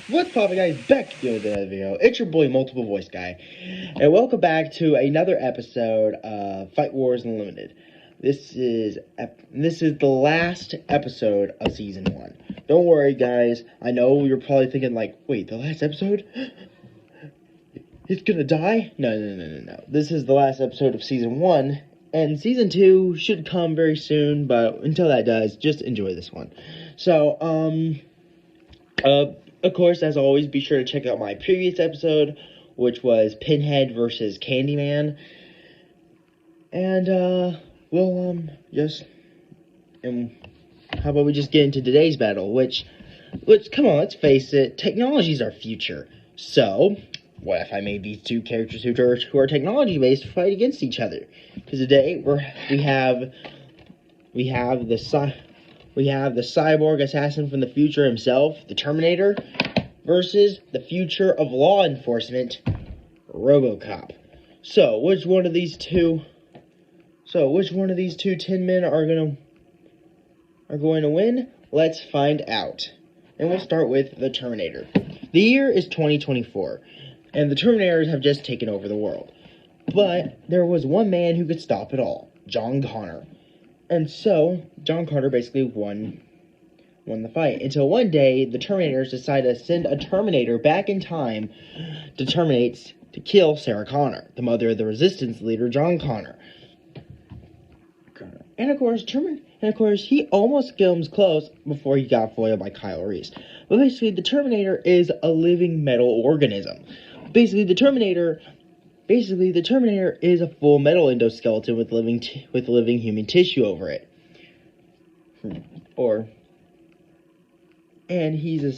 What's poppin', guys? Back to the video. It's your boy, Multiple Voice Guy, and welcome back to another episode of Fight Wars Unlimited. This is the last episode of season 1. Don't worry, guys. I know you're probably thinking, like, wait, the last episode? He's gonna die? No. This is the last episode of season 1, and season 2 should come very soon. But until that does, just enjoy this one. So, of course, as always, be sure to check out my previous episode, which was Pinhead versus Candyman. And, how about we just get into today's battle, which, come on, let's face it, technology is our future. So, what if I made these two characters who are technology-based fight against each other? Because today, we have the cyborg assassin from the future himself, the Terminator, versus the future of law enforcement, Robocop. So, which one of these two 10 men are going to win? Let's find out. And we'll start with the Terminator. The year is 2024, and the Terminators have just taken over the world. But there was one man who could stop it all, John Connor. And so, John Connor basically won the fight. Until one day, the Terminators decided to send a Terminator back in time to kill Sarah Connor, the mother of the Resistance leader, John Connor. And of course, he almost comes close before he got foiled by Kyle Reese. But basically, the Terminator is a living metal organism. Basically, the Terminator is a full metal endoskeleton with living human tissue over it. And he's a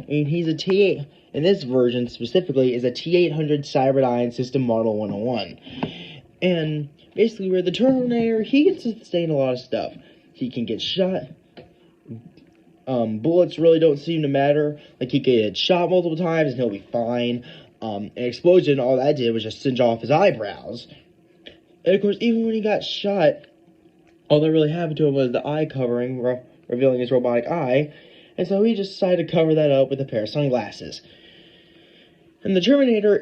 T8, in this version specifically, is a T800 Cyberdyne System Model 101. And basically, where the Terminator, he can sustain a lot of stuff. He can get shot. Bullets really don't seem to matter. Like, he can get shot multiple times and he'll be fine. An explosion, all that did was just singe off his eyebrows. And of course, even when he got shot, all that really happened to him was the eye covering, revealing his robotic eye. And so he just decided to cover that up with a pair of sunglasses. And the Terminator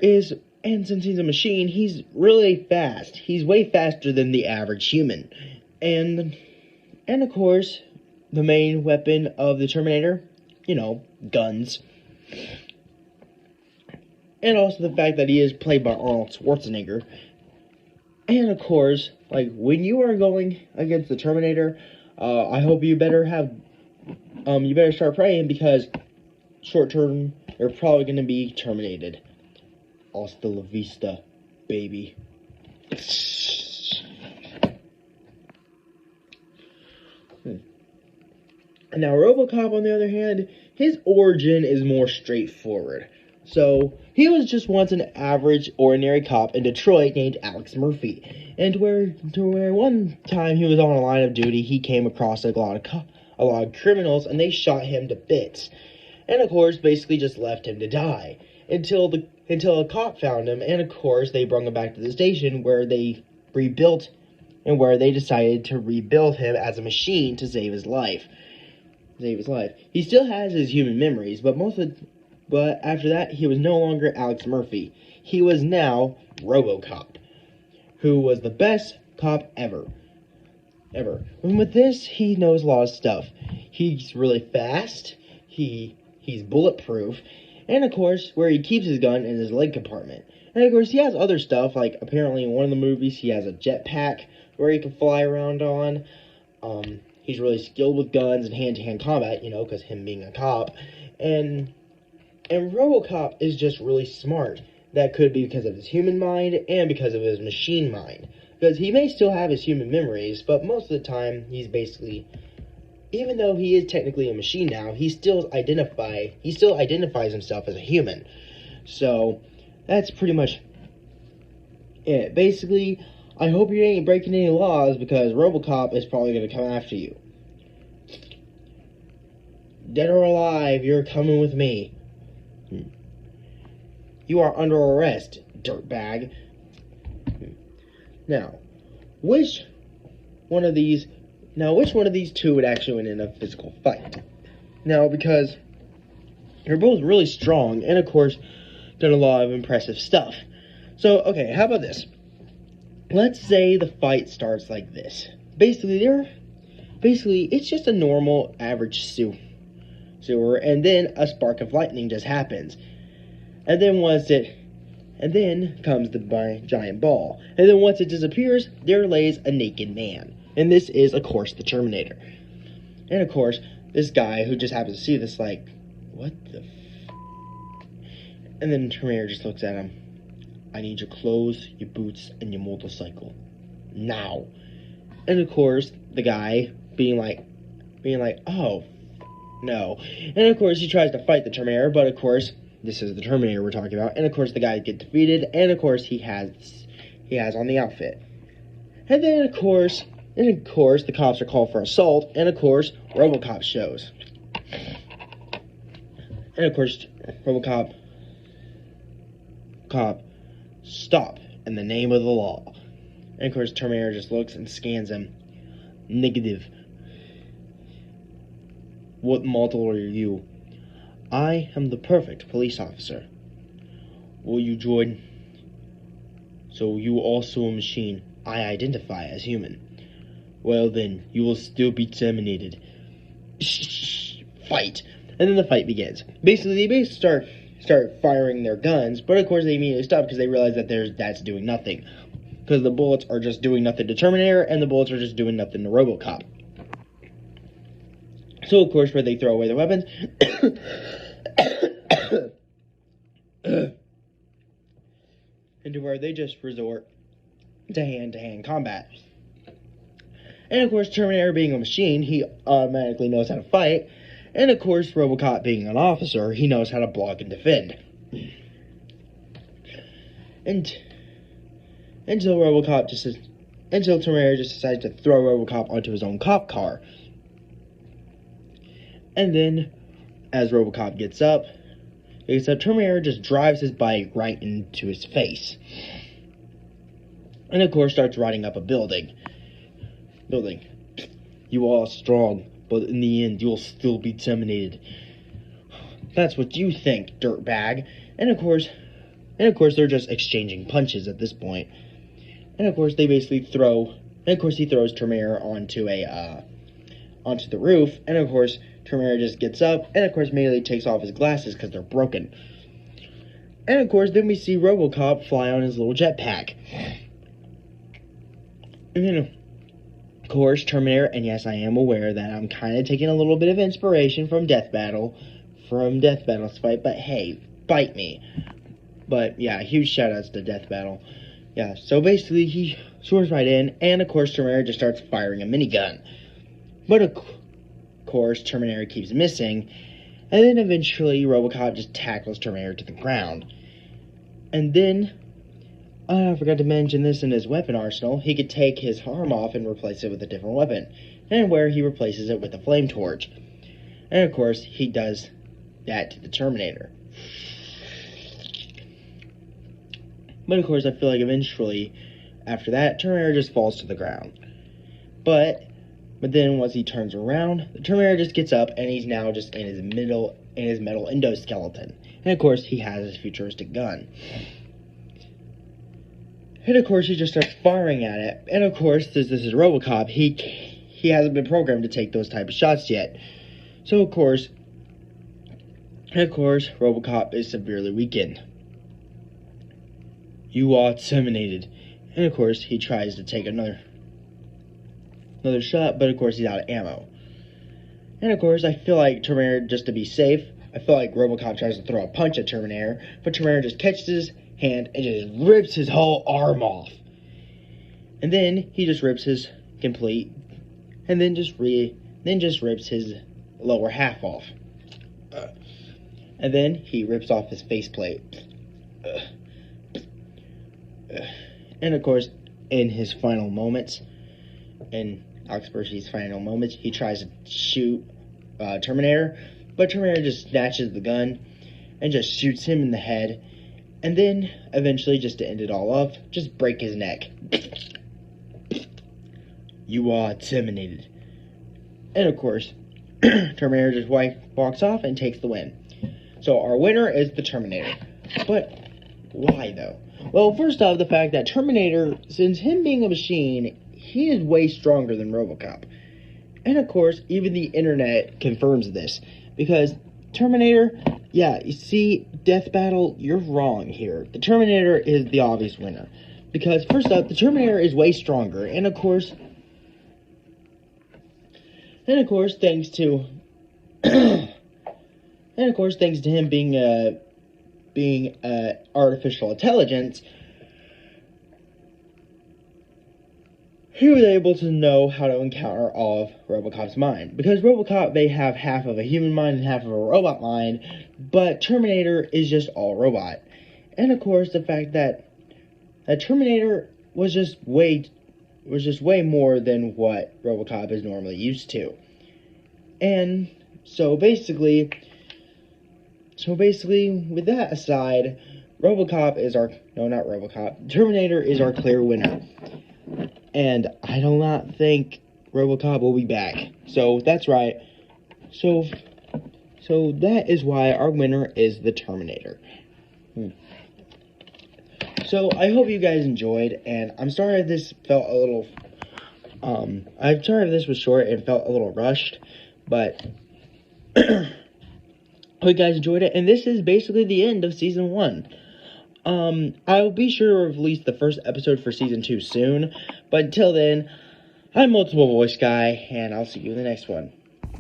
and since he's a machine, he's really fast. He's way faster than the average human. And of course, the main weapon of the Terminator, guns. And also the fact that he is played by Arnold Schwarzenegger. And of course, like, when you are going against the Terminator, I hope you better start praying, because short term, you're probably going to be terminated. Hasta la vista, baby. Now, Robocop, on the other hand, his origin is more straightforward. So, he was just once an average, ordinary cop in Detroit named Alex Murphy. And to where one time he was on a line of duty, he came across a lot of criminals, and they shot him to bits. And of course, basically just left him to die. Until a cop found him, and of course, they brought him back to the station, where they decided to rebuild him as a machine to save his life. He still has his human memories, but after that, he was no longer Alex Murphy. He was now Robocop, who was the best cop ever. And with this, he knows a lot of stuff. He's really fast. He's bulletproof. And of course, where he keeps his gun in his leg compartment. And of course, he has other stuff, like apparently in one of the movies, he has a jetpack where he can fly around on. He's really skilled with guns and hand-to-hand combat, because him being a cop. And Robocop is just really smart. That could be because of his human mind and because of his machine mind. Because he may still have his human memories, but most of the time, he's basically, even though he is technically a machine now, he still identifies himself as a human. So, that's pretty much it. Basically, I hope you ain't breaking any laws, because Robocop is probably going to come after you. Dead or alive, you're coming with me. You are under arrest, dirtbag. Now, which one of these two would actually win in a physical fight? Now, because They're both really strong, and of course, done a lot of impressive stuff. So, okay, how about this? Let's say the fight starts like this. Basically, it's just a normal, average sewer, and then a spark of lightning just happens. And then comes the giant ball. And then once it disappears, there lays a naked man. And this is, of course, the Terminator. And of course, this guy who just happens to see this, like, what the And then the Terminator just looks at him. I need your clothes, your boots, and your motorcycle. Now. And of course, the guy being like, oh, no. And of course, he tries to fight the Terminator, but of course, this is the Terminator we're talking about. And of course, the guy gets defeated, and of course, he has on the outfit. And then of course, the cops are called for assault, and of course, Robocop shows. And of course, Robocop, stop in the name of the law. And of course, Terminator just looks and scans him. Negative. What model are you? I am the perfect police officer. Will you join? So you also a machine I identify as human. Well then, you will still be terminated. Fight. And then the fight begins. Basically, they start firing their guns, but of course they immediately stop because they realize that that's doing nothing. Because the bullets are just doing nothing to Terminator, and the bullets are just doing nothing to Robocop. So of course, where they throw away their weapons, into where they just resort to hand-to-hand combat. And of course, Terminator being a machine, he automatically knows how to fight. And of course, Robocop being an officer, he knows how to block and defend. Until Terminator just decides to throw Robocop onto his own cop car. And then, as Robocop gets up, Terminator just drives his bike right into his face. And of course starts riding up a building. You are strong, but in the end you'll still be terminated. That's what you think, dirtbag. And of course they're just exchanging punches at this point. And of course he throws Terminator onto the roof, and of course Terminator just gets up, and of course immediately takes off his glasses because they're broken. And of course, then we see Robocop fly on his little jetpack. And then, of course, Terminator, and yes, I am aware that I'm kind of taking a little bit of inspiration from Death Battle's fight, but hey, bite me. But yeah, huge shoutouts to Death Battle. Yeah, so basically he soars right in, and of course Terminator just starts firing a minigun. But of course, Terminator keeps missing, and then eventually Robocop just tackles Terminator to the ground. And then, I forgot to mention this in his weapon arsenal, he could take his arm off and replace it with a different weapon, and where he replaces it with a flame torch. And of course, he does that to the Terminator. But of course, I feel like eventually, after that, Terminator just falls to the ground. But then once he turns around, the Terminator just gets up, and he's now just in his metal endoskeleton. And of course, he has his futuristic gun. And of course, he just starts firing at it. And of course, this is Robocop. He hasn't been programmed to take those type of shots yet. So of course, Robocop is severely weakened. You are terminated. And of course, he tries to take another shot, but of course he's out of ammo. And of course, I feel like Terminator, just to be safe, I feel like Robocop tries to throw a punch at Terminator, but Terminator just catches his hand and just rips his whole arm off. And then he just rips his rips his lower half off. And then he rips off his faceplate. And of course, in his final moments, he tries to shoot Terminator, but Terminator just snatches the gun and just shoots him in the head, and then eventually, just to end it all off, just break his neck. You are terminated. And of course, Terminator just walks off and takes the win. So our winner is the Terminator. But why, though? Well, first off, the fact that Terminator, since him being a machine, he is way stronger than Robocop. And of course, even the internet confirms this. Because Terminator, yeah, you see, Death Battle, you're wrong here. The Terminator is the obvious winner. Because, first up, the Terminator is way stronger. And of course, thanks to... and of course, thanks to him being artificial intelligence, he was able to know how to encounter all of Robocop's mind. Because Robocop, they have half of a human mind and half of a robot mind, but Terminator is just all robot. And of course, the fact that Terminator was just way more than what Robocop is normally used to. And so basically, with that aside, Terminator is our clear winner. And I do not think Robocop will be back. So that's right. So that is why our winner is the Terminator. So I hope you guys enjoyed, and I'm sorry if this felt a little I'm sorry if this was short and felt a little rushed, but hope you guys enjoyed it, and this is basically the end of Season 1. I will be sure to release the first episode for Season 2 soon, but until then, I'm Multiple Voice Guy, and I'll see you in the next one.